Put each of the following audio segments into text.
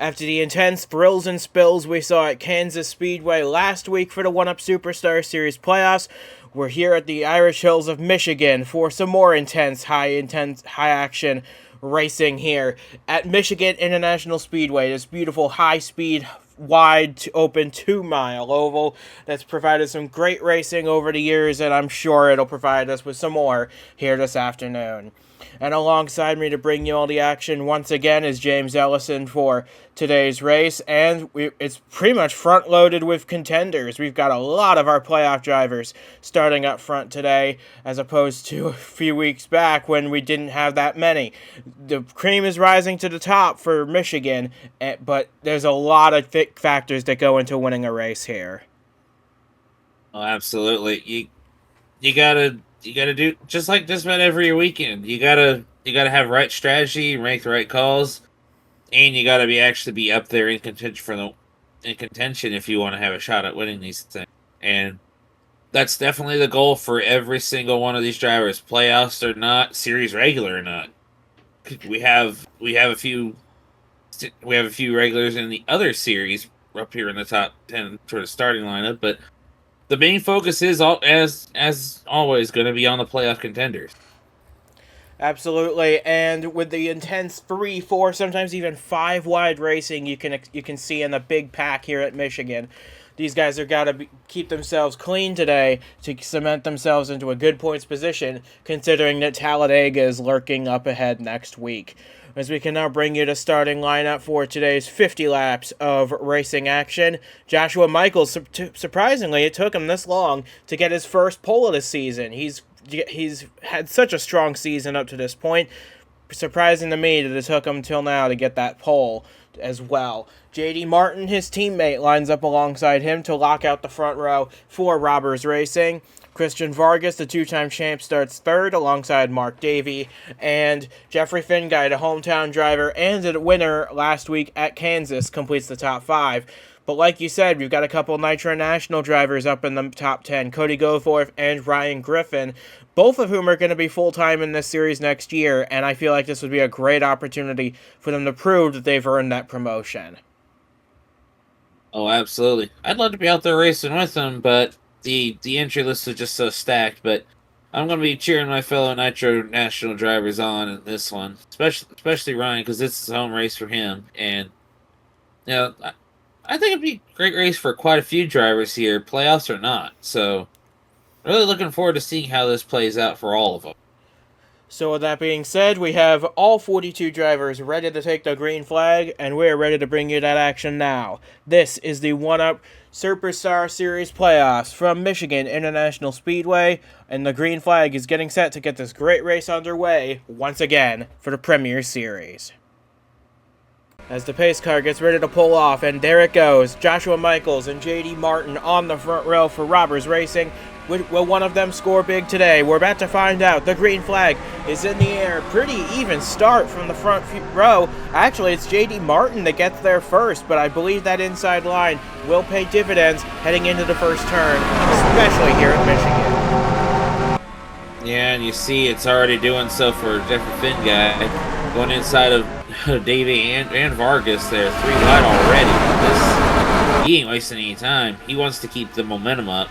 After the intense thrills and spills we saw at Kansas Speedway last week for the 1UP Superstar Series playoffs, we're here at the Irish Hills of Michigan for some more high action racing here at Michigan International Speedway. This beautiful high-speed, wide, open 2-mile oval that's provided some great racing over the years, and I'm sure it'll provide us with some more here this afternoon. And alongside me to bring you all the action once again is James Ellison for today's race, and it's pretty much front-loaded with contenders. We've got a lot of our playoff drivers starting up front today, as opposed to a few weeks back when we didn't have that many. The cream is rising to the top for Michigan, but there's a lot of factors that go into winning a race here. Oh, absolutely. You gotta do just about every weekend. You gotta have right strategy, make the right calls, and you gotta be up there in contention if you want to have a shot at winning these things. And that's definitely the goal for every single one of these drivers, playoffs or not, series regular or not. We have a few regulars in the other series up here in the top 10 sort of starting lineup, but the main focus is, as always, going to be on the playoff contenders. Absolutely, and with the intense 3, 4, sometimes even 5 wide racing you can see in the big pack here at Michigan, these guys are got to keep themselves clean today to cement themselves into a good points position, considering that Talladega is lurking up ahead next week. As we can now bring you the starting lineup for today's 50 laps of racing action. Joshua Michaels, surprisingly, it took him this long to get his first pole of the season. He's had such a strong season up to this point. Surprising to me that it took him till now to get that pole as well. J.D. Martin, his teammate, lines up alongside him to lock out the front row for Robbers Racing. Christian Vargas, the two-time champ, starts third alongside Mark Davey, and Jeffery Finguy, the hometown driver and the winner last week at Kansas, completes the top 5. But like you said, we've got a couple Nitro National drivers up in the top 10, Cody Goforth and Ryan Griffin, both of whom are going to be full-time in this series next year, and I feel like this would be a great opportunity for them to prove that they've earned that promotion. Oh, absolutely. I'd love to be out there racing with them, but the entry list is just so stacked. But I'm going to be cheering my fellow Nitro National drivers on in this one, especially Ryan, because it's his home race for him. And I think it'd be a great race for quite a few drivers here, playoffs or not. So really looking forward to seeing how this plays out for all of them. So with that being said, we have all 42 drivers ready to take the green flag, and we're ready to bring you that action now. This is the 1UP Superstar Series playoffs from Michigan International Speedway, and the green flag is getting set to get this great race underway once again for the Premier Series. As the pace car gets ready to pull off, and there it goes, Joshua Michaels and J.D. Martin on the front row for Robbers Racing. Will one of them score big today? We're about to find out. The green flag is in the air. Pretty even start from the front row. Actually, it's J.D. Martin that gets there first, but I believe that inside line will pay dividends heading into the first turn, especially here in Michigan. Yeah, and you see it's already doing so for Jeffery Finguy, going inside of Davey and Vargas there, 3 wide already. He ain't wasting any time. He wants to keep the momentum up.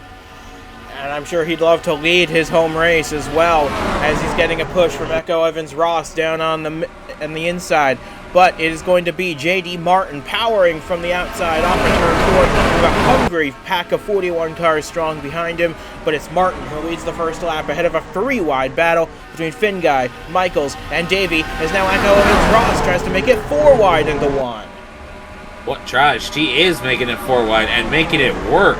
And I'm sure he'd love to lead his home race as well, as he's getting a push from Echo Evans-Ross down on the inside. But it is going to be J.D. Martin powering from the outside off of turn 4 with a hungry pack of 41 cars strong behind him. But it's Martin who leads the first lap ahead of a 3-wide battle between Finguy, Michaels, and Davey, as now Echo Evans-Ross tries to make it 4 wide into 1. What tries? She is making it 4 wide and making it work.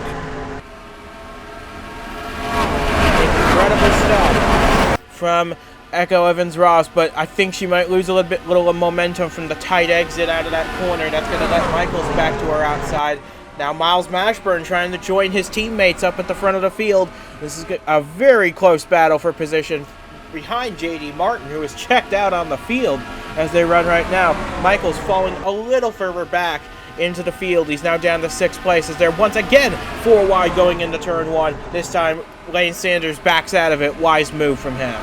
Incredible stuff from Echo Evans-Ross, but I think she might lose a little momentum from the tight exit out of that corner. That's going to let Michaels back to her outside. Now Miles Mashburn trying to join his teammates up at the front of the field. This is a very close battle for position behind J.D. Martin, who is checked out on the field as they run right now. Michaels falling a little further back into the field. He's now down to 6th place as they're once again 4 wide going into turn 1. This time Lane Sanders backs out of it. Wise move from him.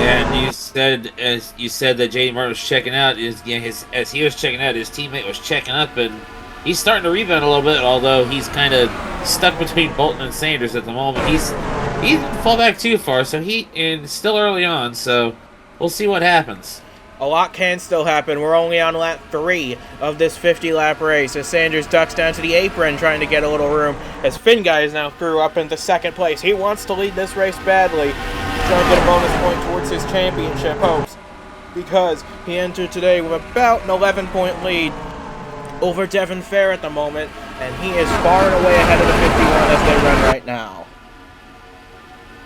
And you said that J.D. Martin was checking out. As he was checking out, his teammate was checking up, and he's starting to rebound a little bit. Although he's kind of stuck between Bolton and Sanders at the moment. He didn't fall back too far, so and still early on. So we'll see what happens. A lot can still happen. We're only on lap 3 of this 50-lap race as Sanders ducks down to the apron trying to get a little room as Finguy is now through up into second place. He wants to lead this race badly, trying to get a bonus point towards his championship hopes because he entered today with about an 11-point lead over Devin Fair at the moment, and he is far and away ahead of the 51 as they run right now.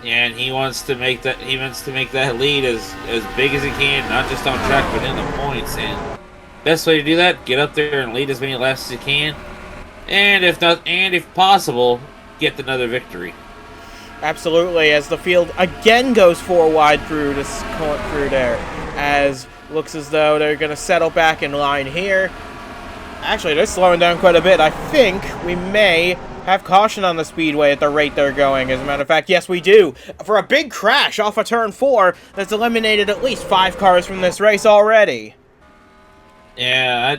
And he wants to make that lead as big as he can, not just on track but in the points. And best way to do that, get up there and lead as many laps as you can, and if possible, get another victory. Absolutely, as the field again goes 4 wide through there, as looks as though they're going to settle back in line here. Actually, they're slowing down quite a bit. I think we may have caution on the Speedway at the rate they're going. As a matter of fact, yes, we do. For a big crash off of turn 4 that's eliminated at least 5 cars from this race already. Yeah,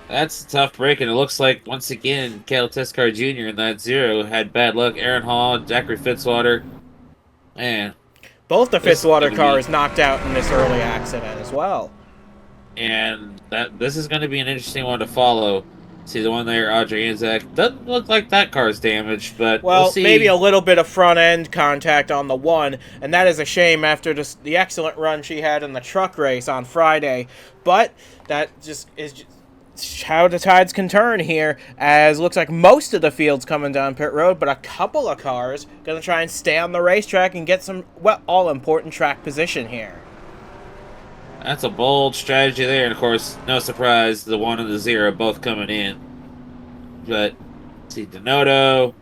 that's a tough break, and it looks like, once again, Cale Teskar Jr. in that 0 had bad luck. Aaron Hall, Jeffery Fitzwater, man. Both the Fitzwater cars knocked out in this early accident as well. And this is going to be an interesting one to follow. See the one there, Audrey Anzac. Doesn't look like that car's damaged, but we'll see. Maybe a little bit of front-end contact on the one, and that is a shame after the excellent run she had in the truck race on Friday. But that just is how the tides can turn here, as looks like most of the field's coming down pit road, but a couple of cars going to try and stay on the racetrack and get some, all-important track position here. That's a bold strategy there, and of course, no surprise, the 1 and the 0 both coming in. But, see, Denoto,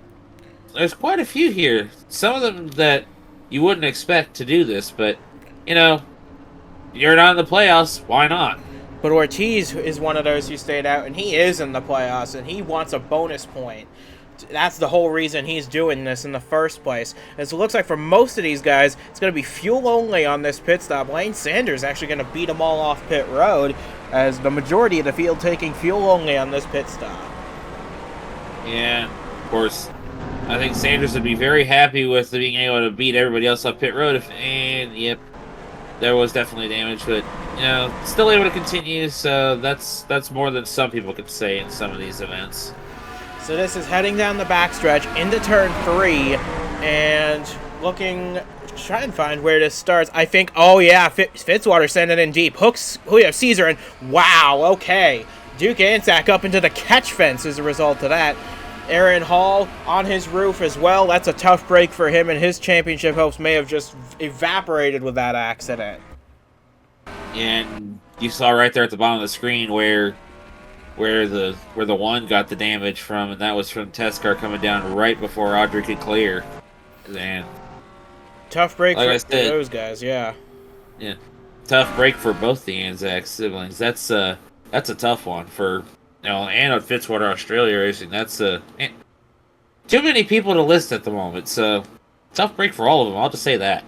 there's quite a few here. Some of them that you wouldn't expect to do this, but, you're not in the playoffs, why not? But Ortiz is one of those who stayed out, and he is in the playoffs, and he wants a bonus point. That's the whole reason he's doing this in the first place. As it looks like for most of these guys, it's going to be fuel only on this pit stop. Lane Sanders actually going to beat them all off pit road, as the majority of the field taking fuel only on this pit stop. Yeah, of course. I think Sanders would be very happy with being able to beat everybody else off pit road. Yep, there was definitely damage, but still able to continue. So that's more than some people could say in some of these events. So this is heading down the backstretch into turn 3, and try and find where this starts. I think, Fitzwater sent it in deep. Hooks Julio Caesar, and wow, okay. Duke Anzac up into the catch fence as a result of that. Aaron Hall on his roof as well. That's a tough break for him, and his championship hopes may have just evaporated with that accident. And you saw right there at the bottom of the screen where the 1 got the damage from, and that was from Teskar coming down right before Audrey could clear. And tough break for those guys, yeah. Yeah, tough break for both the Anzac siblings. That's a tough one for and on Fitzwater Australia Racing. That's too many people to list at the moment. So tough break for all of them. I'll just say that.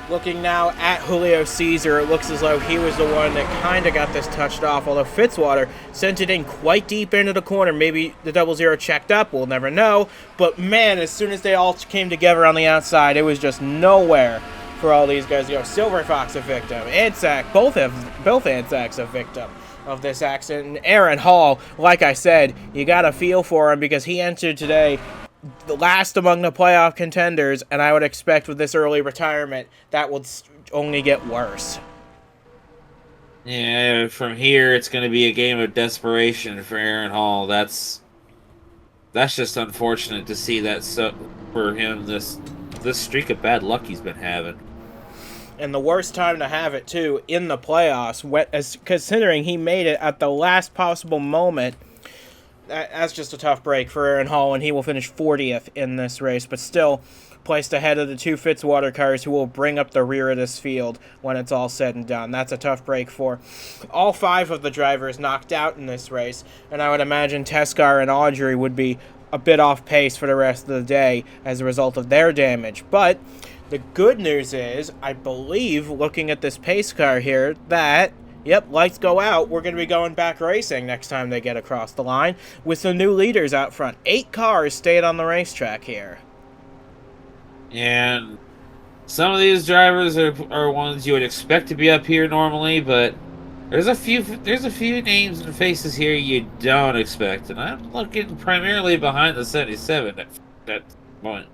Looking now at Julio Caesar, it looks as though he was the one that kind of got this touched off, although Fitzwater sent it in quite deep into the corner. Maybe the 00 checked up, we'll never know. But man, as soon as they all came together on the outside, it was just nowhere for all these guys. Silver Fox a victim, Anzac, both Anzacs a victim of this accident. And Aaron Hall, like I said, you got to feel for him because he entered today the last among the playoff contenders, and I would expect with this early retirement that would only get worse. Yeah, from here it's going to be a game of desperation for Aaron Hall. That's just unfortunate to see that for him, this streak of bad luck he's been having. And the worst time to have it too in the playoffs, considering he made it at the last possible moment. That's just a tough break for Aaron Hall, and he will finish 40th in this race, but still placed ahead of the 2 Fitzwater cars who will bring up the rear of this field when it's all said and done. That's a tough break for all 5 of the drivers knocked out in this race, and I would imagine Teskar and Audrey would be a bit off pace for the rest of the day as a result of their damage. But the good news is, I believe, looking at this pace car here, that, yep, lights go out. We're going to be going back racing next time they get across the line with some new leaders out front. 8 cars stayed on the racetrack here. And some of these drivers are ones you would expect to be up here normally, but there's a few names and faces here you don't expect, and I'm looking primarily behind the 77 at that point.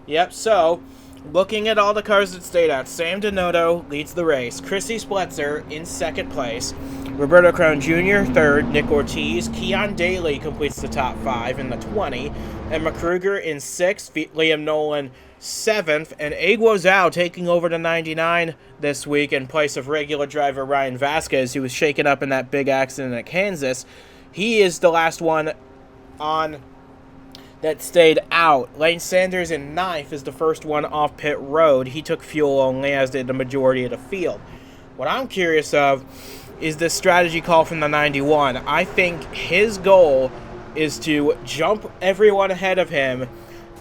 Yep, so, looking at all the cars that stayed out, Sam Donotto leads the race, Chrissy Spletzer in second place, Roberto Crown Jr. third, Nick Ortiz, Keon Daly completes the top 5 in the 20, Emma Kruger in 6th, Liam Nolan 7th, and Aguo Zhao taking over the 99 this week in place of regular driver Ryan Vasquez, who was shaken up in that big accident at Kansas. He is the last one on that stayed out. Lane Sanders in 9th is the first one off pit road. He took fuel only, as did the majority of the field. What I'm curious of is this strategy call from the 91. I think his goal is to jump everyone ahead of him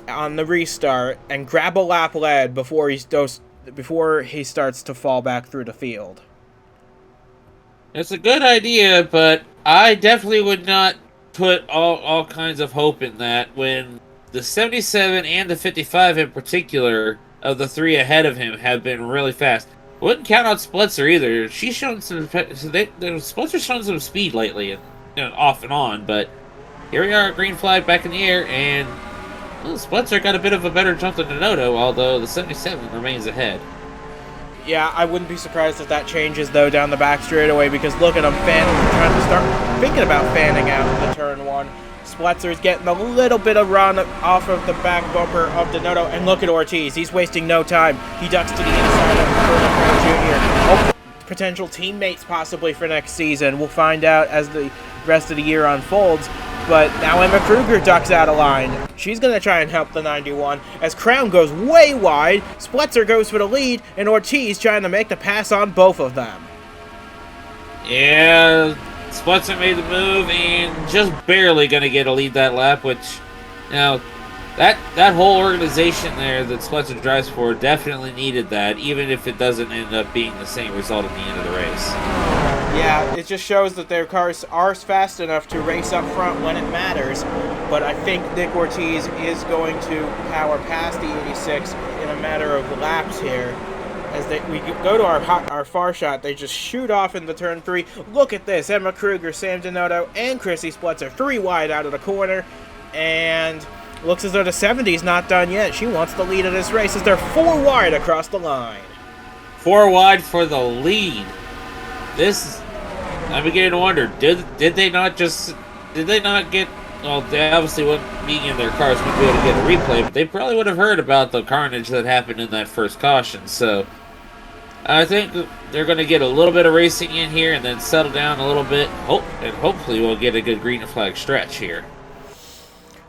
on the restart and grab a lap lead before he starts to fall back through the field. It's a good idea, but I definitely would not put all kinds of hope in that when the 77 and the 55 in particular of the 3 ahead of him have been really fast. Wouldn't count out Spletzer either. She's shown Splitzer's shown some speed lately, and off and on, but here we are, green flag back in the air, and Spletzer got a bit of a better jump than Donotto, although the 77 remains ahead. Yeah, I wouldn't be surprised if that changes, though, down the back straightaway, because look at him trying to start thinking about fanning out the turn 1. Spletzer's getting a little bit of run off of the back bumper of Donotto, and look at Ortiz. He's wasting no time. He ducks to the inside of Roberto Crown Jr. Potential teammates possibly for next season. We'll find out as the rest of the year unfolds. But now Emma Kruger ducks out of line. She's going to try and help the 91 as Crown goes way wide. Spletzer goes for the lead, and Ortiz trying to make the pass on both of them. Yeah, Spletzer made the move and just barely going to get a lead that lap, which, you know, that whole organization there that Spletzer drives for definitely needed that, even if it doesn't end up being the same result at the end of the race. Yeah, it just shows that their cars are fast enough to race up front when it matters, but I think Nick Ortiz is going to power past the 86 in a matter of laps here. As we go to our far shot, they just shoot off into turn 3. Look at this, Emma Kruger, Sam Donotto, and Chrissy Spletzer 3 wide out of the corner, and looks as though the 70's not done yet. She wants the lead of this race as they're 4 wide across the line. 4 wide for the lead. I'm beginning to wonder, did they not get, well, they obviously wouldn't be in their cars, wouldn't be able to get a replay, but they probably would have heard about the carnage that happened in that first caution, so I think they're going to get a little bit of racing in here and then settle down a little bit, and hopefully we'll get a good green flag stretch here.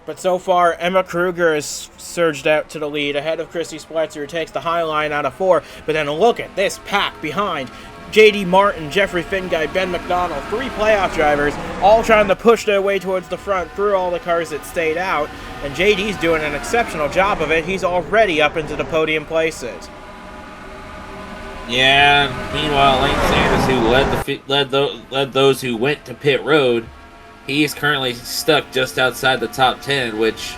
But so far, Emma Kruger has surged out to the lead ahead of Chrissy Spletzer, who takes the high line out of 4, but then look at this pack behind. J.D. Martin, Jeffrey Finguy, Ben McDonald, 3 playoff drivers, all trying to push their way towards the front through all the cars that stayed out, and J.D.'s doing an exceptional job of it. He's already up into the podium places. Yeah, meanwhile, Lane Sanders, who led those who went to pit road, he's currently stuck just outside the top 10, which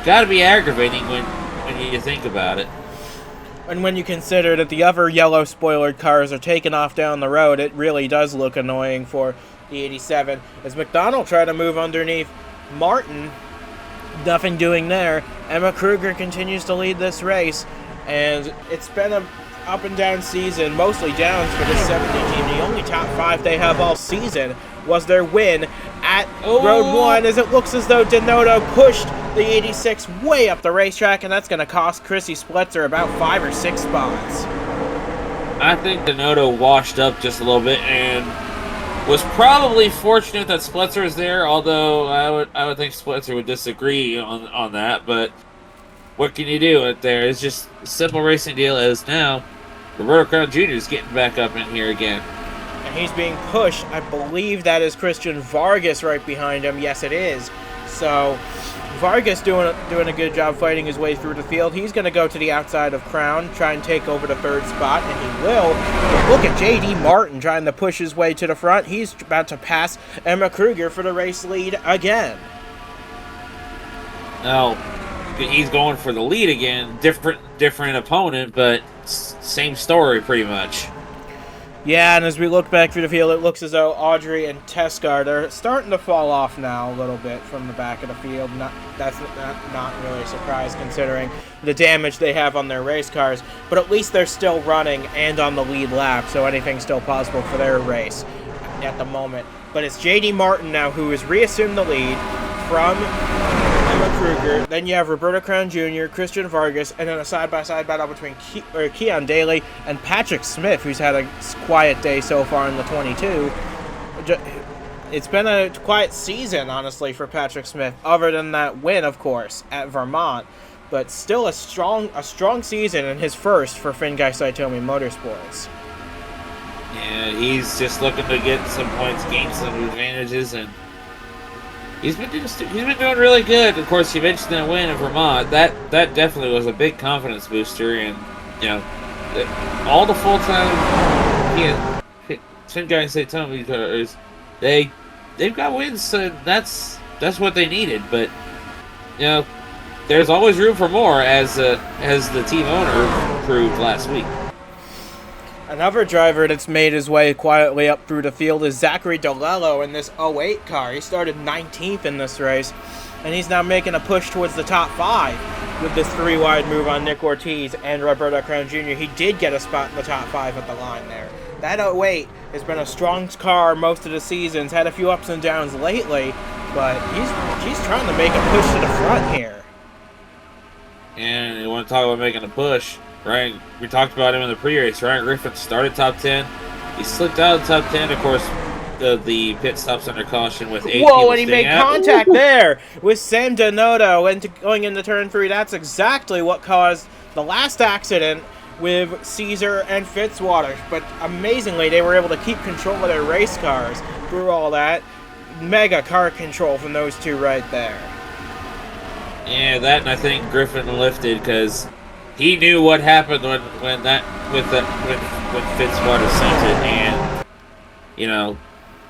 gotta be aggravating when you think about it. And when you consider that the other yellow spoilered cars are taking off down the road, it really does look annoying for the 87. As McDonald tried to move underneath Martin, nothing doing there. Emma Kruger continues to lead this race, and it's been a up and down season, mostly downs for this 70 team. The only top 5 they have all season was their win at Road 1, as it looks as though Donotto pushed the 86 way up the racetrack, and that's going to cost Chrissy Spletzer about 5 or 6 spots. I think Donotto washed up just a little bit and was probably fortunate that Spletzer was there, although I would think Spletzer would disagree on that, but what can you do out there? It's just a simple racing deal as now Roberto Crown Jr. is getting back up in here again. And And he's being pushed. I believe that is Christian Vargas right behind him. Yes, it is. So Vargas doing a good job fighting his way through the field. He's going to go to the outside of Crown, try and take over the third spot, and he will. But look at J.D. Martin trying to push his way to the front. He's about to pass Emma Kruger for the race lead again. Now, he's going for the lead again. Different opponent, but same story pretty much. Yeah, and as we look back through the field, it looks as though Audrey and Tescar, they're starting to fall off now a little bit from the back of the field. That's not really a surprise considering the damage they have on their race cars, but at least they're still running and on the lead lap, so anything's still possible for their race at the moment. But it's J.D. Martin now who has reassumed the lead from Emma Kruger. Then you have Roberto Crown Jr., Christian Vargas, and then a side-by-side battle between Keon Daly and Patrick Smith, who's had a quiet day so far in the 22. It's been a quiet season, honestly, for Patrick Smith, other than that win, of course, at Vermont. But still a strong season and his first for Finguy Saitomi Motorsports. Yeah, he's just looking to get some points, gain some advantages, and he's been doing really good. Of course, you mentioned that win in Vermont. That definitely was a big confidence booster, and you know, all the full time Finguy Saitomi cars, they've got wins, so that's what they needed. But you know, there's always room for more, as the team owner proved last week. Another driver that's made his way quietly up through the field is Zachary DeLello in this 08 car. He started 19th in this race, and he's now making a push towards the top 5 with this 3-wide move on Nick Ortiz and Roberto Crown Jr. He did get a spot in the top 5 at the line there. That 08 has been a strong car most of the seasons, had a few ups and downs lately, but he's trying to make a push to the front here. And you want to talk about making a push? Ryan, we talked about him in the pre-race. Ryan Griffin started top 10. He slipped out of top 10. Of course, the pit stops under caution with 8. Whoa, and he made contact there with Sam Donato going into turn 3. That's exactly what caused the last accident with Caesar and Fitzwater. But amazingly, they were able to keep control of their race cars through all that. Mega car control from those two right there. Yeah, that, and I think Griffin lifted because he knew what happened when Fitzwater sent it, and you know,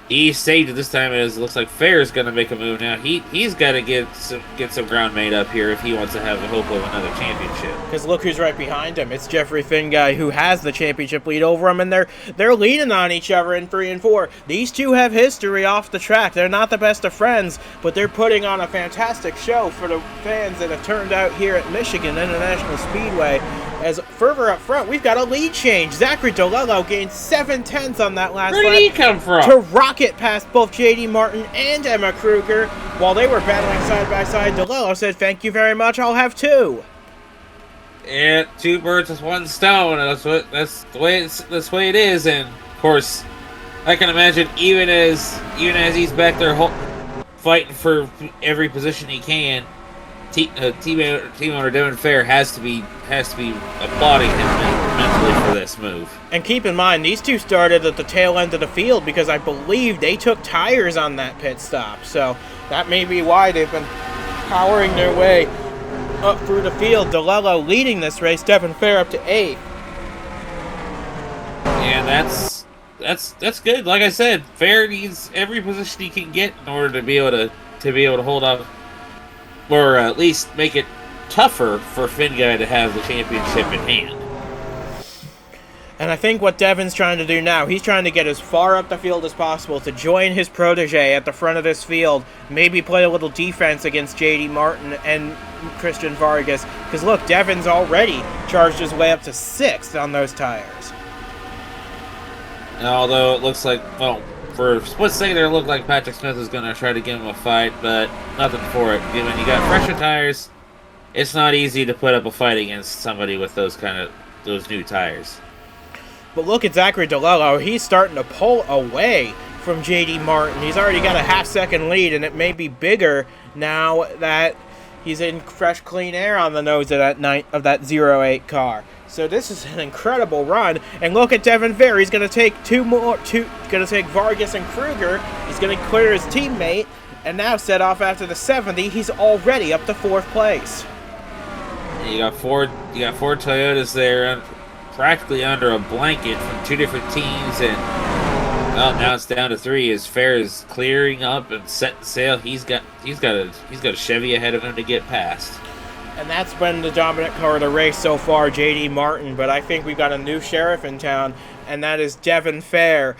he saved it this time. As it looks like Fair's going to make a move now. He's got to get some ground made up here if he wants to have the hope of another championship. Because look who's right behind him. It's Jeffery Finguy, who has the championship lead over him, and they're leaning on each other in 3 and 4. These two have history off the track. They're not the best of friends, but they're putting on a fantastic show for the fans that have turned out here at Michigan International Speedway. As further up front, we've got a lead change. Zachary DeLello gained 7/10 on that last lap. Where did he come from? To rocket past both J.D. Martin and Emma Kruger. While they were battling side by side, DeLello said, "Thank you very much, I'll have 2. Yeah, 2 birds with 1 stone. That's the way it is. And of course, I can imagine even as he's back there fighting for every position he can, team owner Devin Fair has to be applauding him mentally for this move. And keep in mind, these two started at the tail end of the field because I believe they took tires on that pit stop. So that may be why they've been powering their way up through the field. DeLello leading this race, Devin Fair up to 8th. And that's good. Like I said, Fair needs every position he can get in order to be able to hold up, or at least make it tougher for Finguy to have the championship in hand. And I think what Devin's trying to do now, he's trying to get as far up the field as possible to join his protege at the front of this field, maybe play a little defense against J.D. Martin and Christian Vargas, because look, Devin's already charged his way up to 6th on those tires. And although it looks like, well, for a split second there, it looked like Patrick Smith was going to try to give him a fight, but nothing for it. When you got fresher tires, it's not easy to put up a fight against somebody with those new tires. But look at Zachary DeLello. He's starting to pull away from J.D. Martin. He's already got a half-second lead, and it may be bigger now that he's in fresh, clean air on the nose of that 08 car. So this is an incredible run. And look at Devin Fair. He's going to take going to take Vargas and Kruger. He's going to clear his teammate. And now set off after the 70. He's already up to 4th place. You got four Toyotas there, practically under a blanket from 2 different teams, and well, now it's down to 3. As Fair is clearing up and setting sail, he's got a Chevy ahead of him to get past. And that's been the dominant car of the race so far, J.D. Martin. But I think we've got a new sheriff in town, and that is Devin Fair,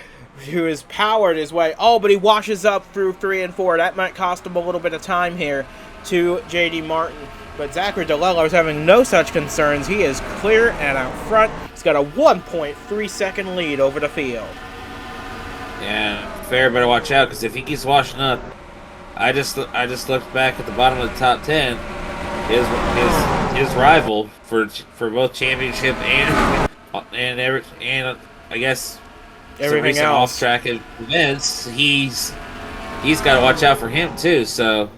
who has powered his way. Oh, but he washes up through 3 and 4. That might cost him a little bit of time here to J.D. Martin. But Zachary DeLello is having no such concerns. He is clear and out front. He's got a 1.3 second lead over the field. Yeah, Fair better watch out, because if he keeps washing up, I just looked back at the bottom of the top 10. His rival for both championship and I guess everything else, off-track events, he's got to watch out for him too. So,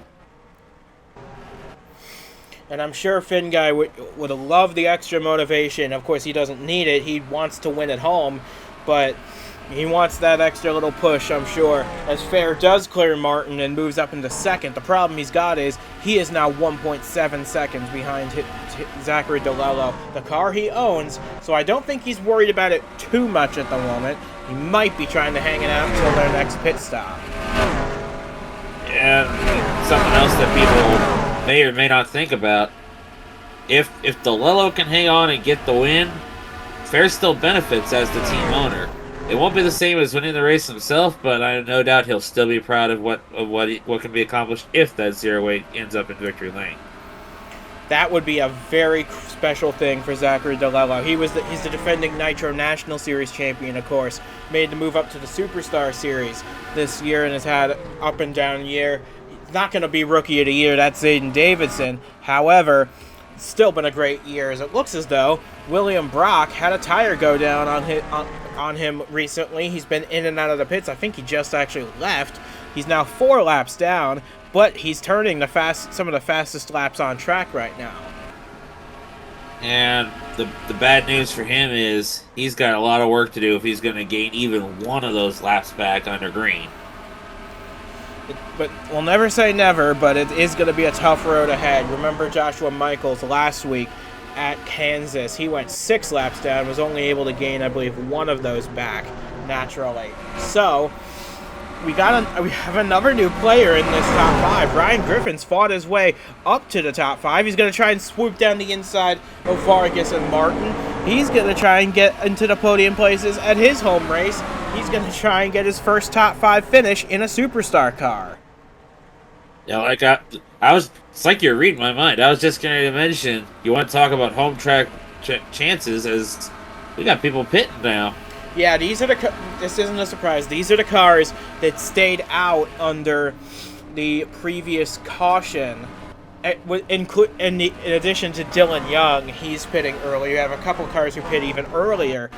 and I'm sure Finguy would love the extra motivation. Of course, he doesn't need it. He wants to win at home, but he wants that extra little push, I'm sure, as Fair does clear Martin and moves up into 2nd. The problem he's got is he is now 1.7 seconds behind Zachary DeLello, the car he owns, so I don't think he's worried about it too much at the moment. He might be trying to hang it out until their next pit stop. And something else that people may or may not think about, if DeLello can hang on and get the win, Fair still benefits as the team owner. It won't be the same as winning the race himself, but I have no doubt he'll still be proud of what can be accomplished if that 0-8 ends up in victory lane. That would be a very special thing for Zachary DeLello. He's the defending Nitro National Series champion, of course. Made the move up to the Superstar Series this year and has had up and down year. He's not going to be Rookie of the Year. That's Zayden Davidson. However, it's still been a great year, as it looks as though William Brock had a tire go down on him recently. He's been in and out of the pits. I think he just actually left. He's now 4 laps down, but he's turning some of the fastest laps on track right now. And the bad news for him is he's got a lot of work to do if he's going to gain even one of those laps back under green. But we'll never say never, but it is going to be a tough road ahead. Remember Joshua Michaels last week at Kansas. He went 6 laps down, was only able to gain, I believe, 1 of those back naturally. So we have another new player in this top 5. Ryan Griffin's fought his way up to the top 5. He's going to try and swoop down the inside of Vargas and Martin. He's going to try and get into the podium places at his home race. He's going to try and get his first top 5 finish in a Superstar car. Yeah, it's like you're reading my mind. I was just going to mention, you want to talk about home track chances, as we got people pitting now. Yeah, this isn't a surprise. These are the cars that stayed out under the previous caution. In addition to Dylan Young, he's pitting early. You have a couple cars who pit even earlier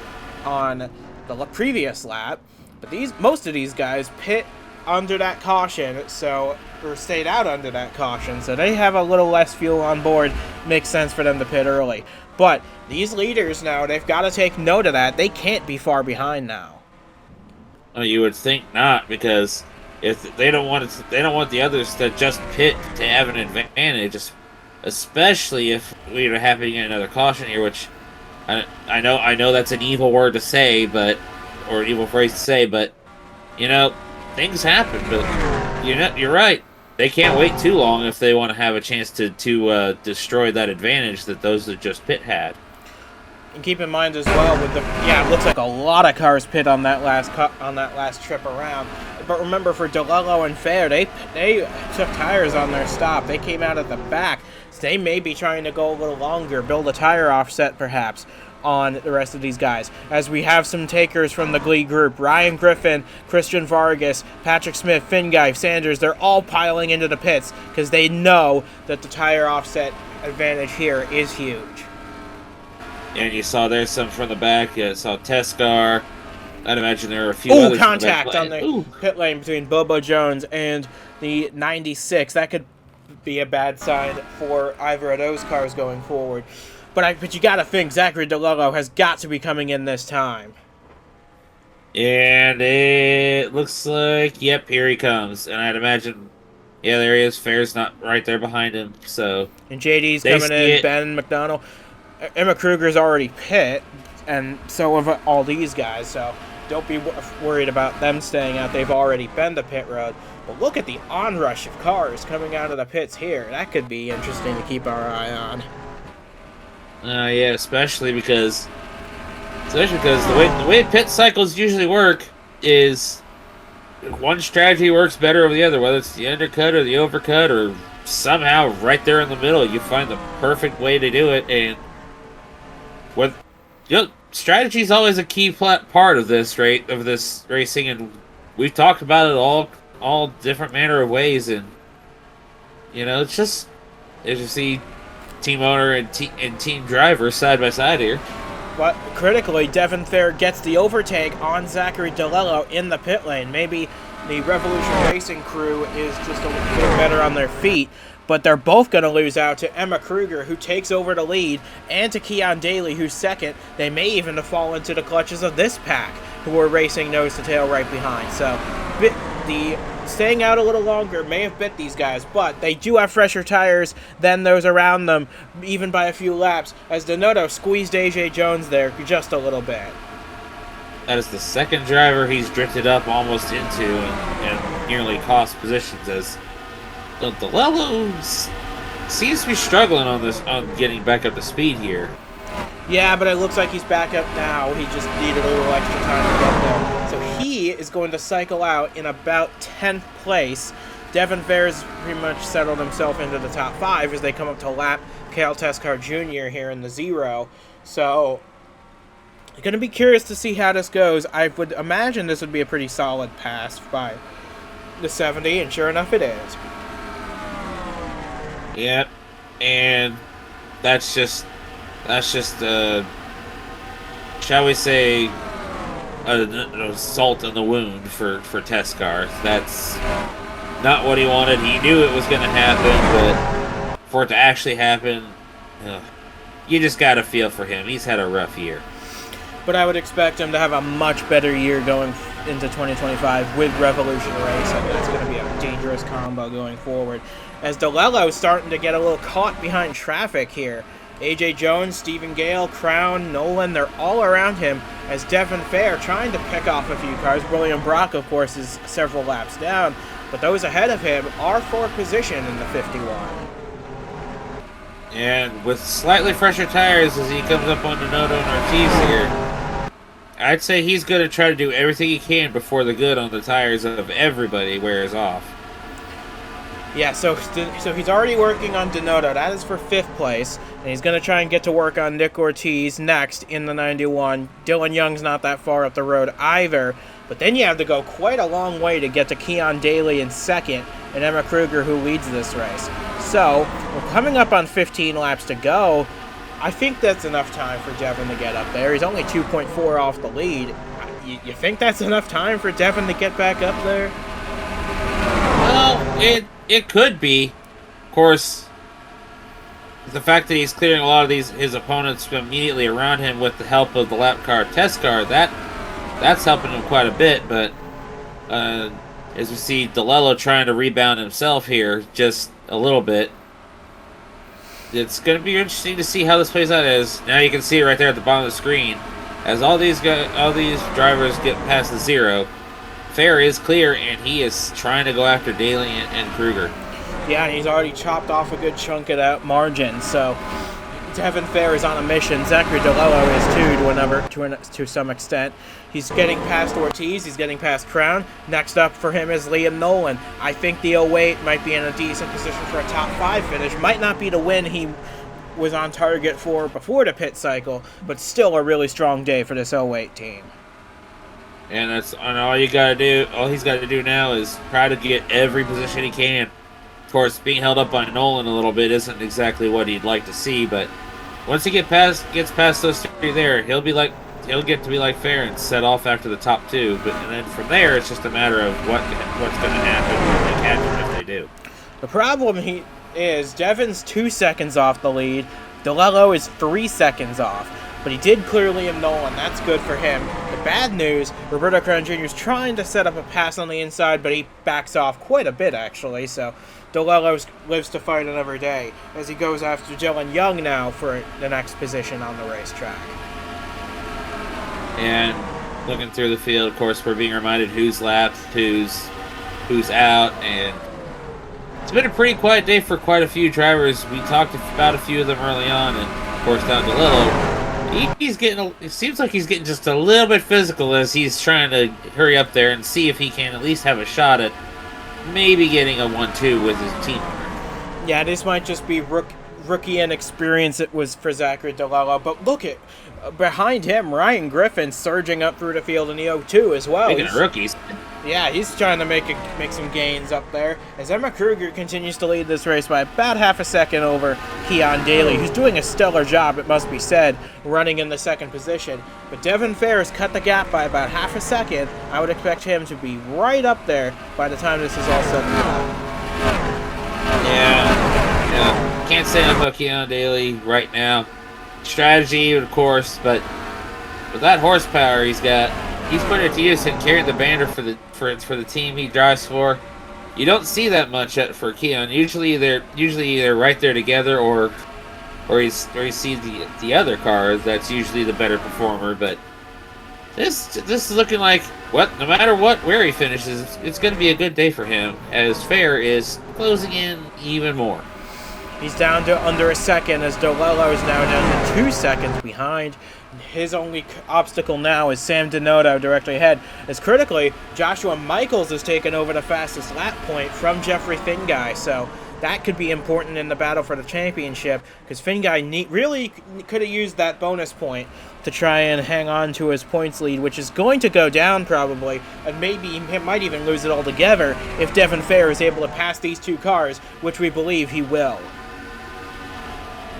on the previous lap. But most of these guys pit under that caution, or stayed out under that caution, so they have a little less fuel on board. Makes sense for them to pit early. But these leaders now, they've got to take note of that. They can't be far behind now. Well, you would think not, because if they don't want the others to just pit to have an advantage, especially if we are having another caution here, which I know that's an evil word to say, or an evil phrase to say, but things happen. But you're right. They can't wait too long if they want to have a chance to destroy that advantage that those that just pit had. And keep in mind as well, it looks like a lot of cars pit on that last trip around. But remember, for DeLello and Fair, they took tires on their stop. They came out at the back. So they may be trying to go a little longer, build a tire offset perhaps on the rest of these guys, as we have some takers from the Glee group. Ryan Griffin, Christian Vargas, Patrick Smith, Finguy, Sanders, they're all piling into the pits because they know that the tire offset advantage here is huge. And you saw there's some from the back. You saw Tescar. I'd imagine there are a few others. Contact on the pit lane between Bobo Jones and the 96. That could be a bad sign for either of those cars going forward. But you got to think Zachary DeLello has got to be coming in this time. And it looks like, yep, here he comes. And I'd imagine, yeah, there he is. Fair's not right there behind him. So And JD's they coming see in, it. Ben McDonald. Emma Kruger's already pit, and so have all these guys, so don't be worried about them staying out. They've already been to pit road. But look at the onrush of cars coming out of the pits here. That could be interesting to keep our eye on. Yeah, especially because the way pit cycles usually work is one strategy works better over the other, whether it's the undercut or the overcut or somehow right there in the middle, you find the perfect way to do it. And strategy is always a key part of this racing, and we've talked about it all different manner of ways. And it's just as you see, team owner and team driver side by side here. But critically, Devin Fair gets the overtake on Zachary DeLello in the pit lane. Maybe the Revolution Racing crew is just a little bit better on their feet, but they're both going to lose out to Emma Kruger, who takes over the lead, and to Keon Daly, who's second. They may even fall into the clutches of this pack, who are racing nose to tail right behind. So the staying out a little longer may have bit these guys, but they do have fresher tires than those around them, even by a few laps, as Donato squeezed AJ Jones there just a little bit. That is the second driver he's drifted up almost into and nearly cost positions, as DeLello seems to be struggling on getting back up to speed here. Yeah, but it looks like he's back up now. He just needed a little extra time to get there. So he is going to cycle out in about 10th place. Devin Fair's pretty much settled himself into the top 5 as they come up to lap Cale Tescar Jr. here in the 0. So I'm going to be curious to see how this goes. I would imagine this would be a pretty solid pass by the 70, and sure enough it is. Yep, and that's just shall we say, an salt in the wound for Tescar. That's not what he wanted. He knew it was going to happen, but for it to actually happen, you just got to feel for him. He's had a rough year. But I would expect him to have a much better year going into 2025 with Revolution Racing. That's going to be a dangerous combo going forward. As DeLello is starting to get a little caught behind traffic here. AJ Jones, Stephen Gale, Crown, Nolan, they're all around him as Devin Fair trying to pick off a few cars. William Brock, of course, is several laps down, but those ahead of him are for position in the 51. And with slightly fresher tires as he comes up on Donato and Ortiz here, I'd say he's going to try to do everything he can before the good on the tires of everybody wears off. Yeah, so he's already working on Donato. That is for 5th place. And he's going to try and get to work on Nick Ortiz next in the 91. Dylan Young's not that far up the road either. But then you have to go quite a long way to get to Keon Daly in 2nd and Emma Kruger, who leads this race. So we're coming up on 15 laps to go. I think that's enough time for Devin to get up there. He's only 2.4 off the lead. You think that's enough time for Devin to get back up there? Well, it could be. Of course, the fact that he's clearing a lot of his opponents immediately around him with the help of the lap car test car, that's helping him quite a bit. But as we see DeLello trying to rebound himself here just a little bit, it's going to be interesting to see how this plays out. As now you can see it right there at the bottom of the screen, as all these drivers get past the 0. Fair is clear, and he is trying to go after Daly and Kruger. Yeah, and he's already chopped off a good chunk of that margin. So Devin Fair is on a mission. Zachary DeLello is too, to some extent. He's getting past Ortiz. He's getting past Crown. Next up for him is Liam Nolan. I think the 08 might be in a decent position for a top 5 finish. Might not be the win he was on target for before the pit cycle, but still a really strong day for this 08 team. And all he's got to do now is try to get every position he can. Of course, being held up by Nolan a little bit isn't exactly what he'd like to see, but once he gets past those 3 there, he'll get to be like Fair and set off after the top 2. And then from there, it's just a matter of what's going to happen when they catch him if they do. The problem is Devin's 2 seconds off the lead. DeLello is 3 seconds off, but he did clear Liam Nolan. That's good for him. The bad news, Roberto Crown Jr. is trying to set up a pass on the inside, but he backs off quite a bit, actually, so DeLello lives to fight another day as he goes after Dylan Young now for the next position on the racetrack. And looking through the field, of course, we're being reminded who's lapped, who's out, and it's been a pretty quiet day for quite a few drivers. We talked about a few of them early on, and of course down to Lillo. He's getting. It seems like he's getting just a little bit physical as he's trying to hurry up there and see if he can at least have a shot at maybe getting a 1-2 with his team. Yeah, this might just be rookie inexperience it was for Zachary DeLello, but look at behind him, Ryan Griffin surging up through the field in the 0-2 as well. Speaking of rookies. Yeah, he's trying to make some gains up there as Emma Kruger continues to lead this race by about half a second over Keon Daly, who's doing a stellar job, it must be said, running in the second position. But Devin Ferris cut the gap by about half a second. I would expect him to be right up there by the time this is all said and done. Yeah. Can't say enough about Keon Daly right now. Strategy, of course, but with that horsepower he's got, he's putting it to use and carrying the banner for the team he drives for. You don't see that much for Keon. Usually they're either right there together or you see the other car that's usually the better performer. But this is looking like no matter where he finishes, it's going to be a good day for him as Fair is closing in even more. He's down to under a second as DeLello is now down to 2 seconds behind. His only obstacle now is Sam Donato directly ahead. As critically, Joshua Michaels has taken over the fastest lap point from Jeffery Finguy, so that could be important in the battle for the championship because Finguy really could have used that bonus point to try and hang on to his points lead, which is going to go down probably, and maybe he might even lose it altogether if Devin Fair is able to pass these two cars, which we believe he will.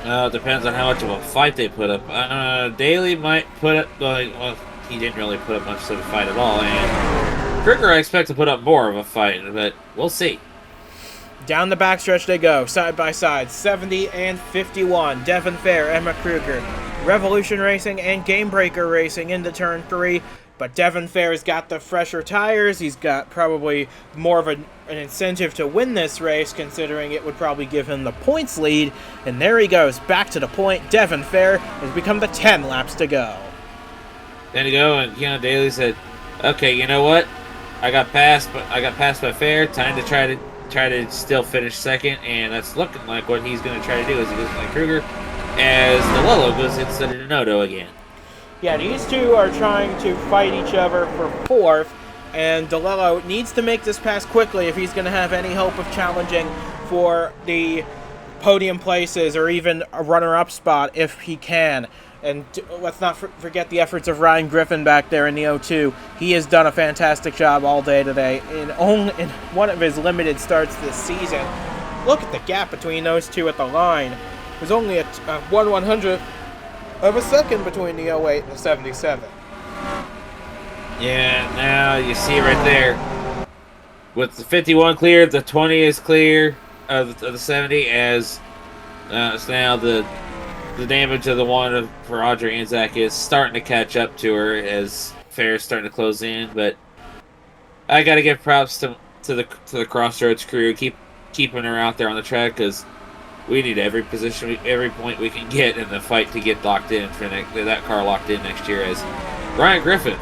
It depends on how much of a fight they put up. Daly might put up, well, he didn't really put up much of a fight at all, and Kruger I expect to put up more of a fight, but we'll see. Down the backstretch they go, side by side, 70 and 51. Devin Fair, Emma Kruger, Revolution Racing and Game Breaker Racing into turn 3. But Devin Fair's got the fresher tires. He's got probably more of an incentive to win this race, considering it would probably give him the points lead. And there he goes, back to the point. Devin Fair has become the 10 laps to go. Then to go, and Keon Daly said, "Okay, you know what? I got passed by Fair. Time to try to still finish second." And that's looking like what he's going to try to do as he goes like Kruger, as DeLello goes into the Donato again. Yeah, these two are trying to fight each other for fourth, and DeLello needs to make this pass quickly if he's going to have any hope of challenging for the podium places or even a runner-up spot if he can. And let's not forget the efforts of Ryan Griffin back there in the 0-2. He has done a fantastic job all day today in one of his limited starts this season. Look at the gap between those two at the line. There's only a 1/100th of a second between the 08 and the 77. Yeah, now you see right there. With the 51 clear, the 20 is clear of the 70 as so now the damage of the one for Audrey Anzac is starting to catch up to her as Fair's starting to close in. But I got to give props to the Crossroads crew, keeping her out there on the track because we need every point we can get in the fight to get locked in for that car locked in next year. As Ryan Griffin,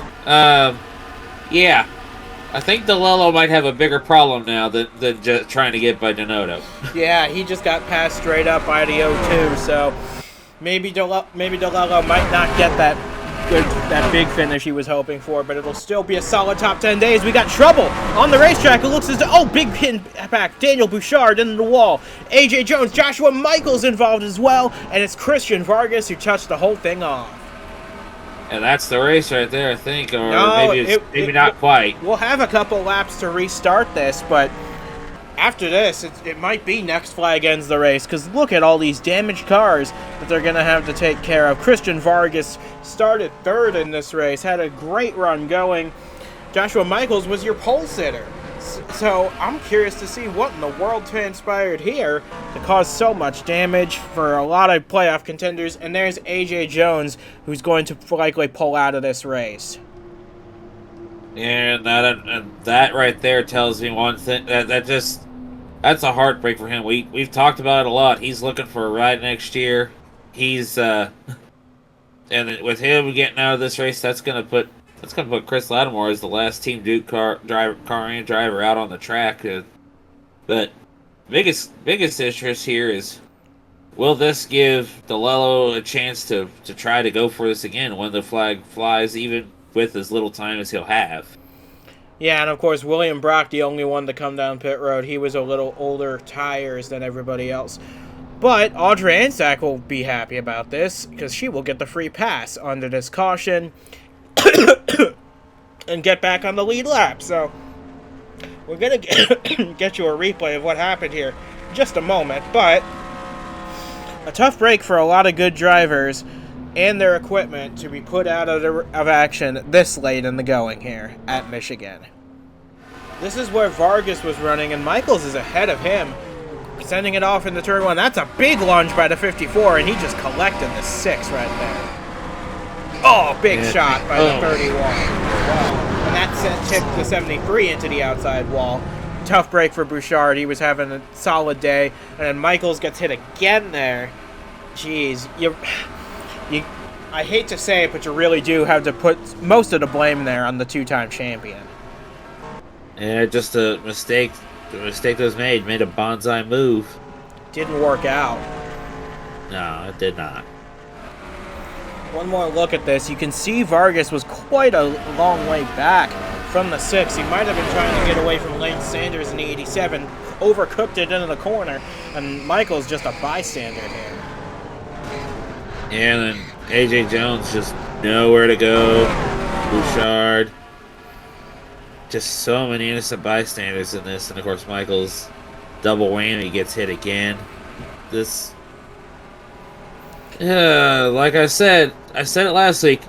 yeah, I think DeLello might have a bigger problem now than just trying to get by Donato. Yeah, he just got passed straight up by the 0-2, so maybe DeLello might not get that big finish he was hoping for, but it'll still be a solid top 10 days. We got trouble on the racetrack. It looks as though, big pin back. Daniel Bouchard into the wall. AJ Jones, Joshua Michaels involved as well, and it's Christian Vargas who touched the whole thing off. And that's the race right there, I think, or no, maybe not quite. We'll have a couple laps to restart this, but after this, it might be next flag ends the race, because look at all these damaged cars that they're going to have to take care of. Christian Vargas started third in this race, had a great run going. Joshua Michaels was your pole sitter. So I'm curious to see what in the world transpired here to cause so much damage for a lot of playoff contenders. And there's AJ Jones, who's going to likely pull out of this race. And that right there tells me one thing. That's a heartbreak for him. We've talked about it a lot. He's looking for a ride next year. He's and with him getting out of this race, that's gonna put Chris Lattimore as the last Team Duke car and driver out on the track. But biggest interest here is, will this give DeLello a chance to try to go for this again when the flag flies, even with as little time as he'll have? Yeah, and of course, William Brock, the only one to come down pit road. He was a little older tires than everybody else. But Audrey Anzac will be happy about this because she will get the free pass under this caution and get back on the lead lap. So we're going to get you a replay of what happened here in just a moment. But a tough break for a lot of good drivers and their equipment to be put out of action this late in the going here at Michigan. This is where Vargas was running, and Michaels is ahead of him, sending it off into turn one. That's a big lunge by the 54, and he just collected the 6 right there. Oh, big shot by the 31. Wow. And that tipped the 73 into the outside wall. Tough break for Bouchard. He was having a solid day, and then Michaels gets hit again there. Jeez, I hate to say it, but you really do have to put most of the blame there on the two-time champion. Yeah, just a mistake. The mistake that was made a bonsai move. Didn't work out. No, it did not. One more look at this. You can see Vargas was quite a long way back from the 6. He might have been trying to get away from Lane Sanders in the 87. Overcooked it into the corner, and Michael's just a bystander here. And then AJ Jones just nowhere to go. Bouchard. Just so many innocent bystanders in this. And of course, Michael's double whammy gets hit again. This, like I said it last week.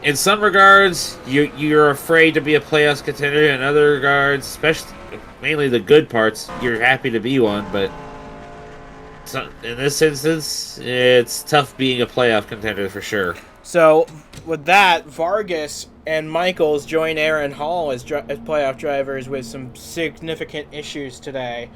In some regards, you're afraid to be a playoffs contender. In other regards, especially mainly the good parts, you're happy to be one. But in this instance, it's tough being a playoff contender for sure. So, with that, Vargas and Michaels join Aaron Hall as playoff drivers with some significant issues today.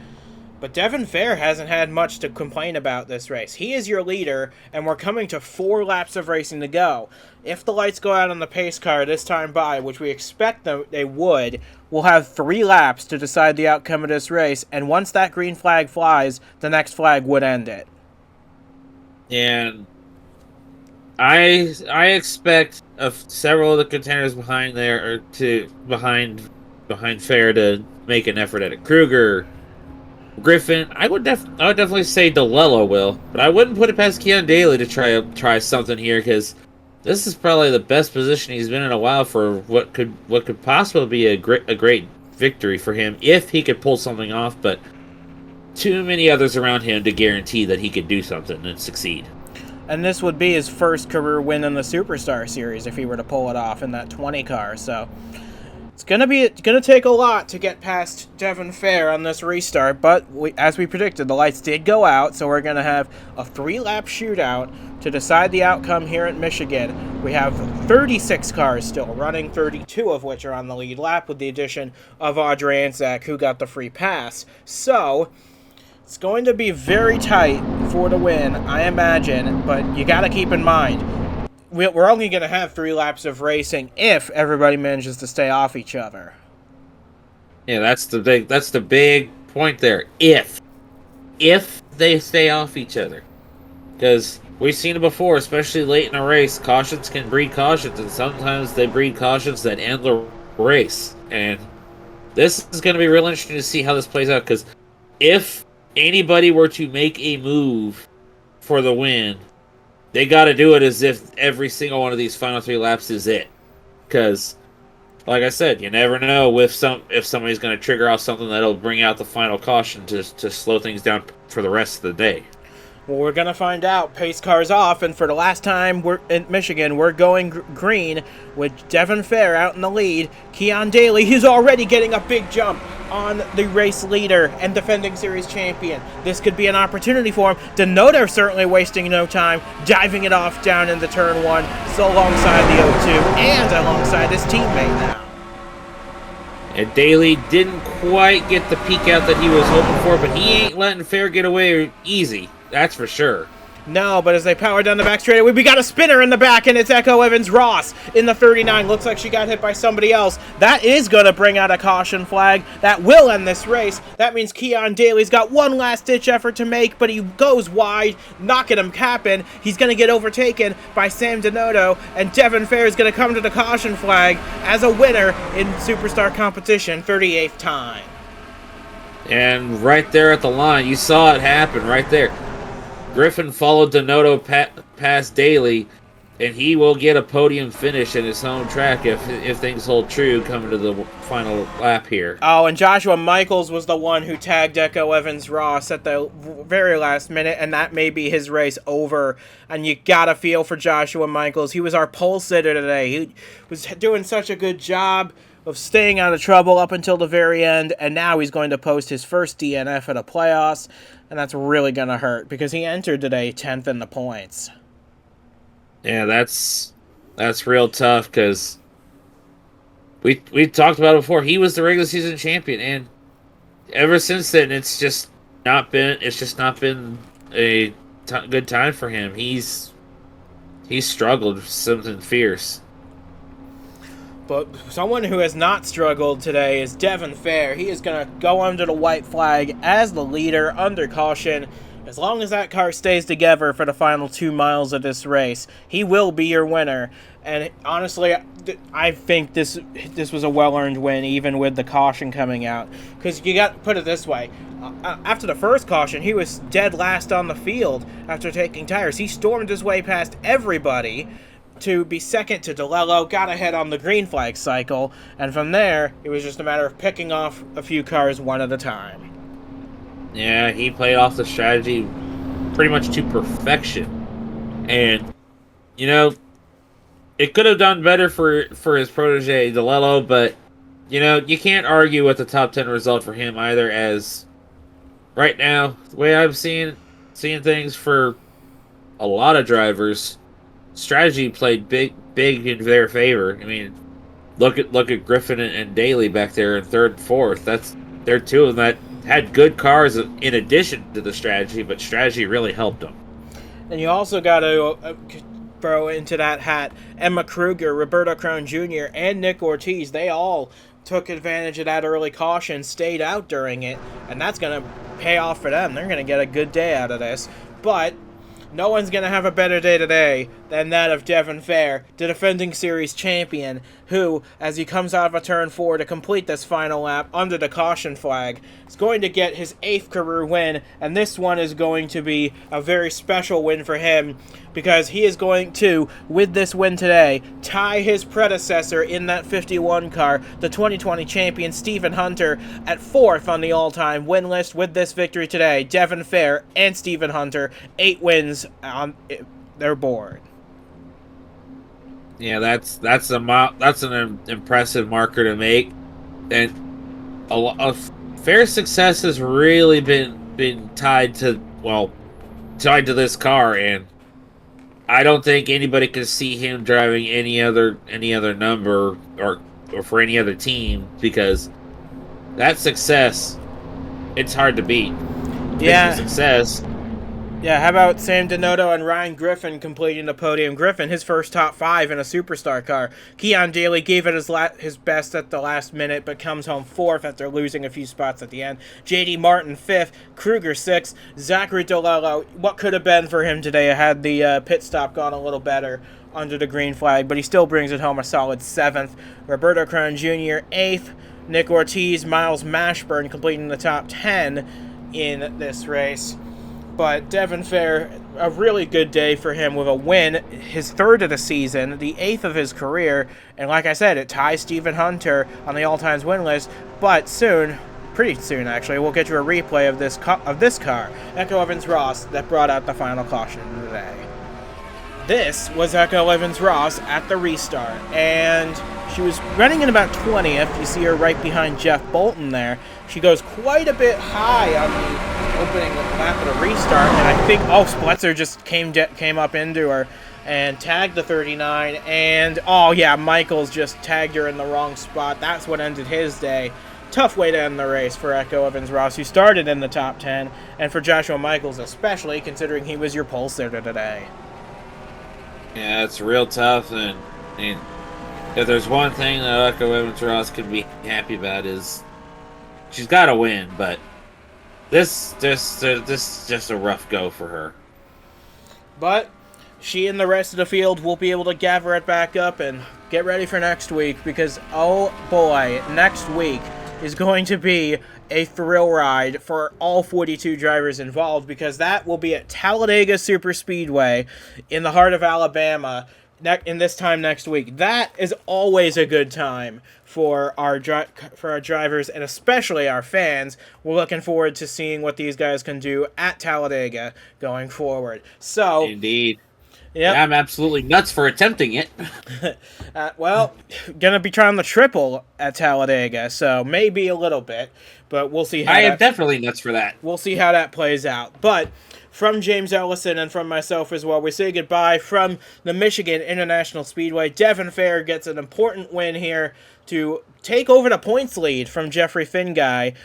But Devin Fair hasn't had much to complain about this race. He is your leader, and we're coming to 4 laps of racing to go. If the lights go out on the pace car this time by, which we expect they would, we'll have 3 laps to decide the outcome of this race, and once that green flag flies, the next flag would end it. And I expect several of the contenders behind Fair to make an effort at it. Kruger, Griffin, I would definitely say DeLello will, but I wouldn't put it past Keon Daly to try something here, because this is probably the best position he's been in a while for what could possibly be a great victory for him if he could pull something off. But too many others around him to guarantee that he could do something and succeed. And this would be his first career win in the Superstar Series if he were to pull it off in that 20 car. So it's gonna take a lot to get past Devin Fair on this restart. But as we predicted, the lights did go out, so we're gonna have a 3-lap shootout to decide the outcome here at Michigan. We have 36 cars still running, 32 of which are on the lead lap, with the addition of Audrey Anzac, who got the free pass. So it's going to be very tight for the win, I imagine, but you got to keep in mind, we're only going to have 3 laps of racing if everybody manages to stay off each other. Yeah, that's the big point there. If they stay off each other. Because we've seen it before, especially late in a race, cautions can breed cautions, and sometimes they breed cautions that end the race. And this is going to be real interesting to see how this plays out, because if anybody were to make a move for the win, they got to do it as if every single one of these final 3 laps is it. Because, like I said, you never know if somebody's going to trigger off something that'll bring out the final caution to slow things down for the rest of the day. Well, we're going to find out. Pace car's off, and for the last time we're in Michigan, we're going green with Devin Fair out in the lead. Keon Daly, he's already getting a big jump. on the race leader and defending series champion. This could be an opportunity for him. Denoda certainly wasting no time, diving it off down into turn 1, so alongside the O2 and alongside his teammate now. And Daly didn't quite get the peek out that he was hoping for, but he ain't letting Fair get away easy. That's for sure. No, but as they power down the back straightaway, we got a spinner in the back, and it's Echo Evans-Ross in the 39. Looks like she got hit by somebody else. That is going to bring out a caution flag. That will end this race. That means Keon Daly's got one last-ditch effort to make, but he goes wide, knocking him capping. He's going to get overtaken by Sam Denodo, and Devin Fair is going to come to the caution flag as a winner in Superstar competition, 38th time. And right there at the line, you saw it happen right there. Griffin followed Denodo past Daly, and he will get a podium finish in his home track if things hold true coming to the final lap here. Oh, and Joshua Michaels was the one who tagged Echo Evans-Ross at the very last minute, and that may be his race over. And you gotta feel for Joshua Michaels. He was our pole sitter today. He was doing such a good job of staying out of trouble up until the very end, and now he's going to post his first DNF at a playoffs. And that's really going to hurt because he entered today 10th in the points. Yeah, that's real tough because we talked about it before. He was the regular season champion, and ever since then, it's just not been a good time for him. He's struggled with something fierce. But someone who has not struggled today is Devin Fair. He is going to go under the white flag as the leader under caution. As long as that car stays together for the final 2 miles of this race, he will be your winner. And honestly, I think this was a well-earned win, even with the caution coming out. Because you got to put it this way. After the first caution, he was dead last on the field after taking tires. He stormed his way past everybody to be second to DeLello, got ahead on the green flag cycle, and from there, it was just a matter of picking off a few cars one at a time. Yeah, he played off the strategy pretty much to perfection. And, you know, it could have done better for his protege, DeLello, but, you know, you can't argue with the top 10 result for him either, as right now, the way I'm seeing things for a lot of drivers, strategy played big in their favor. I mean, look at Griffin and Daly back there in third and fourth. They're two of them that had good cars in addition to the strategy, but strategy really helped them. And you also got to throw into that hat Emma Kruger, Roberto Crone Jr., and Nick Ortiz. They all took advantage of that early caution, stayed out during it, and that's going to pay off for them. They're going to get a good day out of this. But no one's going to have a better day today than that of Devin Fair, the defending series champion, who, as he comes out of a turn 4 to complete this final lap under the caution flag, is going to get his 8th career win, and this one is going to be a very special win for him, because he is going to, with this win today, tie his predecessor in that 51 car, the 2020 champion Stephen Hunter, at 4th on the all-time win list. With this victory today, Devin Fair and Stephen Hunter, 8 wins on their board. Yeah, that's an impressive marker to make, and a Fair success has really been tied to this car, and I don't think anybody can see him driving any other number or for any other team, because that success, it's hard to beat. Yeah. Success. Yeah, how about Sam Denodo and Ryan Griffin completing the podium? Griffin, his first top 5 in a superstar car. Keon Daly gave it his best at the last minute, but comes home 4th after losing a few spots at the end. J.D. Martin 5th, Kruger 6th, Zachary DeLello. What could have been for him today had the pit stop gone a little better under the green flag, but he still brings it home a solid 7th. Roberto Crone Jr. 8th, Nick Ortiz, Miles Mashburn completing the top 10 in this race. But Devin Fair, a really good day for him with a win, his 3rd of the season, the 8th of his career, and like I said, it ties Stephen Hunter on the all-times win list, but pretty soon actually, we'll get you a replay of this car, Echo Evans-Ross, that brought out the final caution today. This was Echo Evans-Ross at the restart, and she was running in about 20th. You see her right behind Jeff Bolton there. She goes quite a bit high on the opening lap of the restart, and I think, Spletzer just came up into her and tagged the 39, and, Michaels just tagged her in the wrong spot. That's what ended his day. Tough way to end the race for Echo Evans-Ross, who started in the top 10, and for Joshua Michaels especially, considering he was your pole sitter today. Yeah, it's real tough, and if there's one thing that Echo Evans-Ross could be happy about is she's got to win, but this is just a rough go for her. But she and the rest of the field will be able to gather it back up and get ready for next week, because, oh boy, next week is going to be a thrill ride for all 42 drivers involved, because that will be at Talladega Superspeedway in the heart of Alabama in this time next week. That is always a good time for our drivers and especially our fans. We're looking forward to seeing what these guys can do at Talladega going forward. So, indeed. Yep. Yeah, I'm absolutely nuts for attempting it. Gonna be trying the triple at Talladega, so maybe a little bit, but we'll see how I am definitely nuts for that. We'll see how that plays out. But from James Ellison and from myself as well, we say goodbye from the Michigan International Speedway. Devin Fair gets an important win here to take over the points lead from Jeffery Finguy,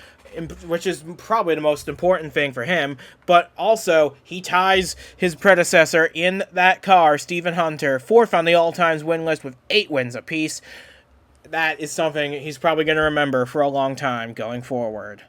which is probably the most important thing for him, but also he ties his predecessor in that car, Stephen Hunter, 4th on the all-times win list with 8 wins apiece. That is something he's probably going to remember for a long time going forward.